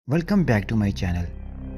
Welcome back to my channel.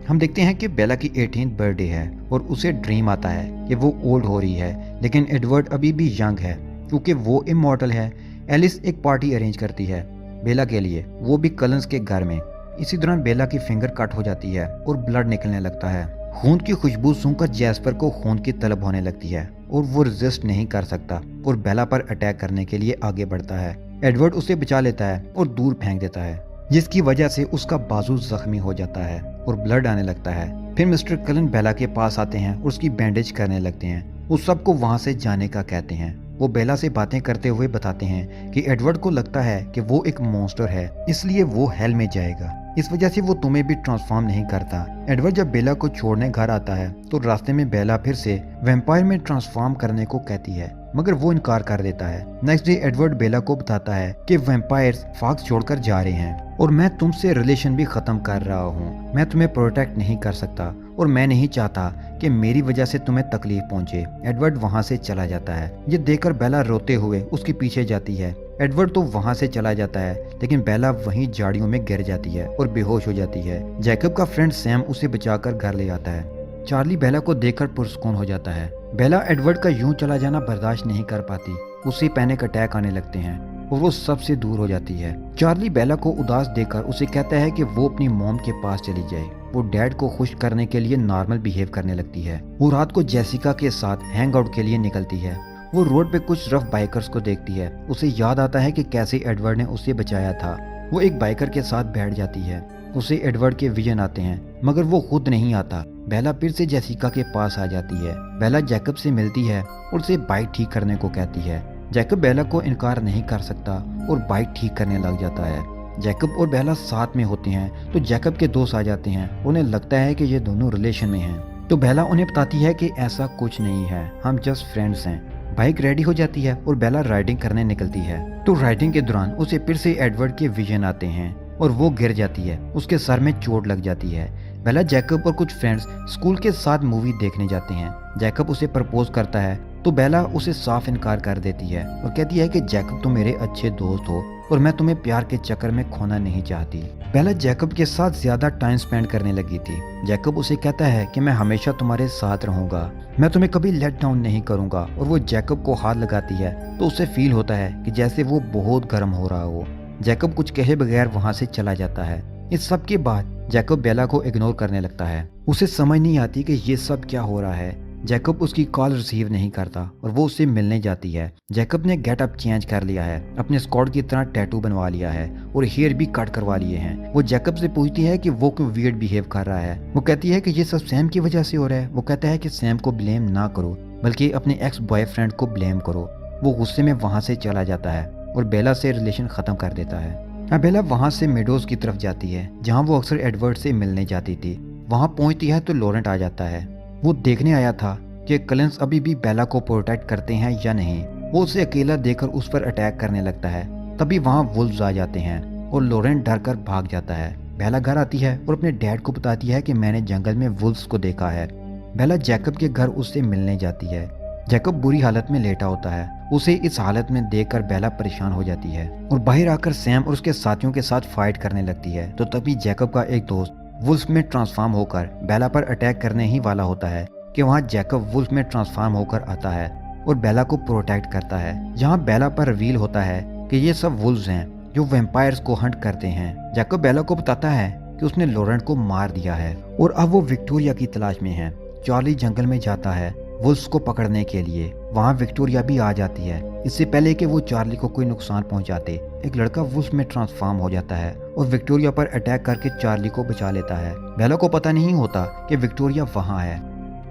हम देखते हैं कि बेला की 18th बर्थडे है और उसे ड्रीम आता है कि वो ओल्ड हो रही है, लेकिन एडवर्ड अभी भी यंग है क्योंकि वो इमॉर्टल है। एलिस एक पार्टी अरेंज करती है बेला के लिए, वो भी कलंस के घर में। इसी दौरान बेला की फिंगर कट हो जाती है और ब्लड निकलने लगता है। खून की खुशबू सूंघकर जैस्पर को खून की तलब होने लगती है और वो रेजिस्ट नहीं कर सकता और बेला पर अटैक करने के लिए आगे बढ़ता है। एडवर्ड उसे बचा लेता है और दूर फेंक देता है, जिसकी वजह से उसका बाजू जख्मी हो जाता है और ब्लड आने लगता है। फिर मिस्टर कलन बेला के पास आते हैं और उसकी बैंडेज करने लगते हैं। उस सबको वहां से जाने का कहते हैं। वो बेला से बातें करते हुए बताते हैं कि एडवर्ड को लगता है कि वो एक मॉन्स्टर है, इसलिए वो हेल में जाएगा। इस वजह से वो तुम्हें भी ट्रांसफॉर्म नहीं करता। एडवर्ड जब बेला को छोड़ने घर आता है तो रास्ते में बेला फिर से वैम्पायर में ट्रांसफॉर्म करने को कहती है, मगर वो इनकार कर देता है। नेक्स्ट डे एडवर्ड बेला को बताता है कि वैम्पायर्स फॉक्स छोड़कर जा रहे हैं और मैं तुमसे रिलेशन भी खत्म कर रहा हूँ। मैं तुम्हें प्रोटेक्ट नहीं कर सकता और मैं नहीं चाहता कि मेरी वजह से तुम्हें तकलीफ पहुंचे। एडवर्ड वहां से चला जाता है। ये देखकर बेला रोते हुए उसके पीछे जाती है। एडवर्ड तो वहां से चला जाता है, लेकिन बेला वहीं झाड़ियों में गिर जाती है और बेहोश हो जाती है। जैकब का फ्रेंड सैम उसे बचाकर घर ले आता है। चार्ली बेला को देखकर पुरस्कून हो जाता है। बेला एडवर्ड का यूं चला जाना बर्दाश्त नहीं कर पाती। उसे पैनिक अटैक आने लगते हैं और वो सबसे दूर हो जाती है। चार्ली बेला को उदास देखकर उसे कहता है कि वो अपनी मॉम के पास चली जाए। वो डैड को खुश करने के लिए नॉर्मल बिहेव करने लगती है। वो रात को जेसिका के साथ हैंग आउट के लिए निकलती है। वो रोड पे कुछ रफ बाइकर्स को देखती है। उसे याद आता है कि कैसे एडवर्ड ने उसे बचाया था। वो एक बाइकर के साथ बैठ जाती है। उसे एडवर्ड के विजन आते हैं, मगर वो खुद नहीं आता। बेला फिर से जेसिका के पास आ जाती है। बेला जैकब से मिलती है और उसे बाइक ठीक करने को कहती है। जैकब बेला को इनकार नहीं कर सकता और बाइक ठीक करने लग जाता है। जैकब और बेला साथ में होते हैं तो जैकब के दोस्त आ जाते हैं। उन्हें लगता है कि ये दोनों रिलेशन में हैं, तो बेला उन्हें बताती है कि ऐसा कुछ नहीं है, हम जस्ट फ्रेंड्स हैं। बाइक रेडी हो जाती है और बेला राइडिंग करने निकलती है। तो राइडिंग के दौरान उसे फिर से एडवर्ड के विजन आते हैं और वो गिर जाती है। उसके सर में चोट लग जाती है। बेला जैकब और कुछ फ्रेंड्स स्कूल के साथ मूवी देखने जाते हैं। जैकब उसे प्रपोज करता है तो बेला उसे साफ इनकार कर देती है और कहती है कि जैकब तुम मेरे अच्छे दोस्त हो और मैं तुम्हें प्यार के चक्कर में खोना नहीं चाहती। बेला जैकब के साथ ज्यादा टाइम स्पेंड करने लगी थी। जैकब उसे कहता है कि मैं हमेशा तुम्हारे साथ रहूंगा, मैं तुम्हें कभी लेट डाउन नहीं करूंगा। और वो जैकब को हाथ लगाती है तो उसे फील होता है कि जैसे वो बहुत गर्म हो रहा हो। जैकब कुछ कहे बगैर वहां से चला जाता है। इस सब के बाद जैकब बेला को इग्नोर करने लगता है। उसे समझ नहीं आती कि ये सब क्या हो रहा है। जैकब उसकी कॉल रिसीव नहीं करता और वो उससे मिलने जाती है। जैकब ने गेटअप चेंज कर लिया है, अपने स्क्वाड की तरह टैटू बनवा लिया है और हेयर भी कट करवा लिए हैं। वो जैकब से पूछती है कि वो क्यों वियर्ड बिहेव कर रहा है। वो कहती है कि ये सब सैम की वजह से हो रहा है। वो कहता है कि सैम को ब्लेम ना करो, बल्कि अपने एक्स बॉयफ्रेंड को ब्लेम करो। वो गुस्से में वहां से चला जाता है और बेला से रिलेशन खत्म कर देता है। बेला वहां से मेडोज की तरफ जाती है, जहां वो अक्सर एडवर्ड से मिलने जाती थी। वहां पहुंचती है तो लॉरेंट आ जाता है। वो देखने आया था कि कलेंस अभी भी बेला को प्रोटेक्ट करते हैं या नहीं। वो उसे अकेला देखकर उस पर अटैक करने लगता है। तभी वहां वुल्व्स आ जाते हैं और लॉरेंट डर कर भाग जाता है। बेला घर आती है और अपने डैड को बताती है कि मैंने जंगल में वुल्व्स को देखा है। बेला जैकब के घर उससे मिलने जाती है। जैकब बुरी हालत में लेटा होता है। उसे इस हालत में देखकर बेला परेशान हो जाती है और बाहर आकर सैम और उसके साथियों के साथ फाइट करने लगती है। तो तभी जैकब का एक दोस्त वुल्फ में ट्रांसफॉर्म होकर बेला पर अटैक करने ही वाला होता है कि वहां जैकब वुल्फ में ट्रांसफॉर्म होकर आता है और बेला को प्रोटेक्ट करता है। जहां बेला पर रिवील होता है कि ये सब वुल्व्स हैं जो वैम्पायर्स को हंट करते हैं। जैकब बेला को बताता है कि उसने लॉरेंट को मार दिया है और अब वो विक्टोरिया की तलाश में है। चार्ली जंगल में जाता है वुल्व्स को पकड़ने के लिए। वहां विक्टोरिया भी आ जाती है। इससे पहले कि वो चार्ली को कोई नुकसान पहुंचाते, एक लड़का वुल्फ में ट्रांसफॉर्म हो जाता है और विक्टोरिया पर अटैक करके चार्ली को बचा लेता है। बेला को पता नहीं होता कि विक्टोरिया वहां है।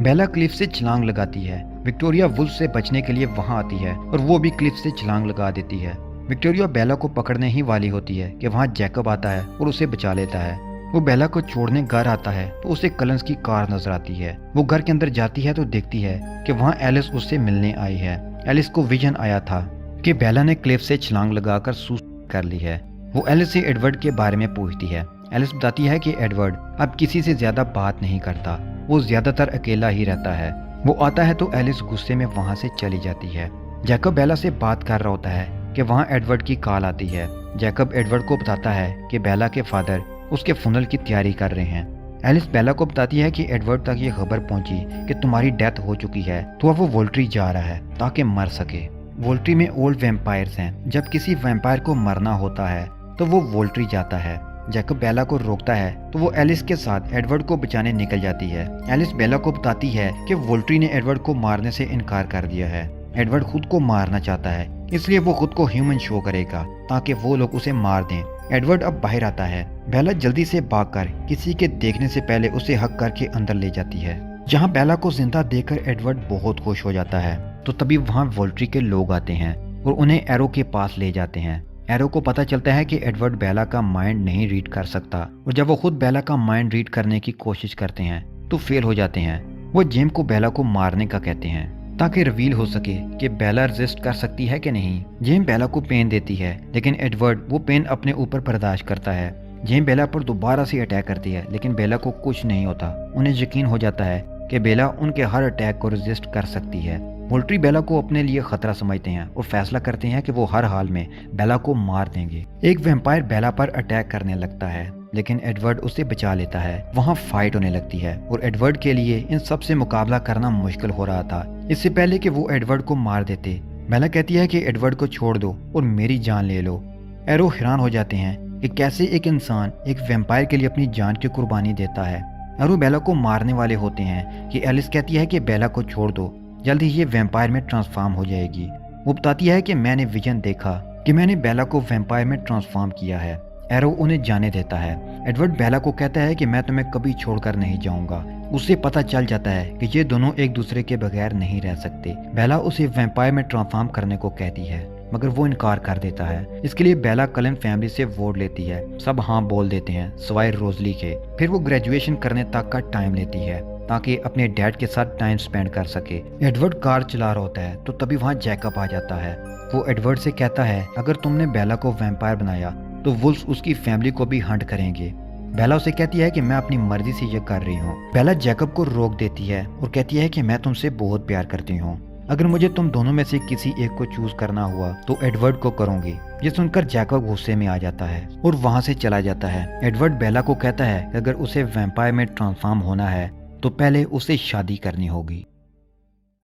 बेला क्लिफ से छलांग लगाती है। विक्टोरिया वुल्फ से बचने के लिए वहां आती है और वो भी क्लिफ से छलांग लगा देती है। विक्टोरिया बेला को पकड़ने ही वाली होती है कि वहां जैकब आता है और उसे बचा लेता है। वो बेला को छोड़ने घर आता है तो उसे कलंस की कार नजर आती है। वो घर के अंदर जाती है तो देखती है कि वहां एलिस उससे मिलने आई है। एलिस को विजन आया था कि बेला ने क्लिफ से छलांग लगाकर सुसाइड कर ली है। वो एलिस से एडवर्ड के बारे में पूछती है। एलिस बताती है कि एडवर्ड अब किसी से ज्यादा बात नहीं करता, वो ज्यादातर अकेला ही रहता है। वो आता है तो एलिस गुस्से में वहां से चली जाती है। जैकब बेला से बात कर रहा होता है कि वहां एडवर्ड की कॉल आती है। जैकब एडवर्ड को बताता है कि बेला के फादर उसके फुनल की तैयारी कर रहे हैं। एलिस बेला को बताती है कि एडवर्ड तक ये खबर पहुंची कि तुम्हारी डेथ हो चुकी है, तो अब वो वोल्ट्री जा रहा है ताकि मर सके। वोल्ट्री में ओल्ड वैम्पायर्स हैं। जब किसी वैम्पायर को मरना होता है तो वो वोल्ट्री जाता है। जैकब बेला को रोकता है तो वो एलिस के साथ एडवर्ड को बचाने निकल जाती है। एलिस बेला को बताती है कि वोल्ट्री ने एडवर्ड को मारने से इनकार कर दिया है। एडवर्ड खुद को मारना चाहता है, इसलिए वो खुद को ह्यूमन शो करेगा ताकि वो लोग उसे मार दें। एडवर्ड अब बाहर आता है। बेला जल्दी से भागकर किसी के देखने से पहले उसे हक करके अंदर ले जाती है। जहाँ बेला को जिंदा देखकर एडवर्ड बहुत खुश हो जाता है। तो तभी वहाँ वोल्ट्री के लोग आते हैं और उन्हें एरो के पास ले जाते हैं। एरो को पता चलता है कि एडवर्ड बेला का माइंड नहीं रीड कर सकता, और जब वो खुद बेला का माइंड रीड करने की कोशिश करते हैं तो फेल हो जाते हैं। वो जेम को बेला को मारने का कहते हैं ताकि रिवील हो सके कि बेला रेजिस्ट कर सकती है कि नहीं। जेम बेला को पेन देती है, लेकिन एडवर्ड वो पेन अपने ऊपर बर्दाश्त करता है। जेम बेला पर दोबारा से अटैक करती है, लेकिन बेला को कुछ नहीं होता। उन्हें यकीन हो जाता है कि बेला उनके हर अटैक को रेजिस्ट कर सकती है। वोल्ट्री बेला को अपने लिए खतरा समझते हैं और फैसला करते हैं कि वो हर हाल में बेला को मार देंगे। एक वैम्पायर बेला पर अटैक करने लगता है, लेकिन एडवर्ड उसे बचा लेता है। वहाँ फाइट होने लगती है और एडवर्ड के लिए इन सब से मुकाबला करना मुश्किल हो रहा था। इससे पहले कि वो एडवर्ड को मार देते, बेला कहती है कि एडवर्ड को छोड़ दो और मेरी जान ले लो। एरो हैरान हो जाते हैं कि कैसे एक इंसान एक वैम्पायर के लिए अपनी जान की कुर्बानी देता है। एरो बेला को मारने वाले होते हैं कि एलिस कहती है कि बेला को छोड़ दो, जल्द ही ये वैम्पायर में ट्रांसफॉर्म हो जाएगी। वो बताती है कि मैंने विजन देखा कि मैंने बेला को वैम्पायर में ट्रांसफॉर्म किया है। एरो उन्हें जाने देता है। एडवर्ड बेला को कहता है कि मैं तुम्हें कभी छोड़कर नहीं जाऊंगा। उसे पता चल जाता है कि ये दोनों एक दूसरे के बगैर नहीं रह सकते। बेला उसे वैम्पायर में ट्रांसफॉर्म करने को कहती है, मगर वो इनकार कर देता है। इसके लिए बेला कलन फैमिली से वोट लेती है। सब हाँ बोल देते हैं सिवाय रोजली के। फिर वो ग्रेजुएशन करने तक का टाइम लेती है ताकि अपने डैड के साथ टाइम स्पेंड कर सके। एडवर्ड कार चला रहा होता है तो तभी वहाँ जैकब आ जाता है। वो एडवर्ड से कहता है अगर तुमने बेला को वैम्पायर बनाया तो वुल्फ्स उसकी फैमिली को भी हंट करेंगे। बेला उसे कहती है कि मैं अपनी मर्जी से ये कर रही हूँ। बेला जैकब को रोक देती है और कहती है कि मैं तुमसे बहुत प्यार करती हूँ। अगर मुझे तुम दोनों में से किसी एक को चूज करना हुआ तो एडवर्ड को करूंगी। ये सुनकर जैकब गुस्से में आ जाता है और वहाँ से चला जाता है। एडवर्ड बेला को कहता है कि अगर उसे वैम्पायर में ट्रांसफॉर्म होना है तो पहले उसे शादी करनी होगी।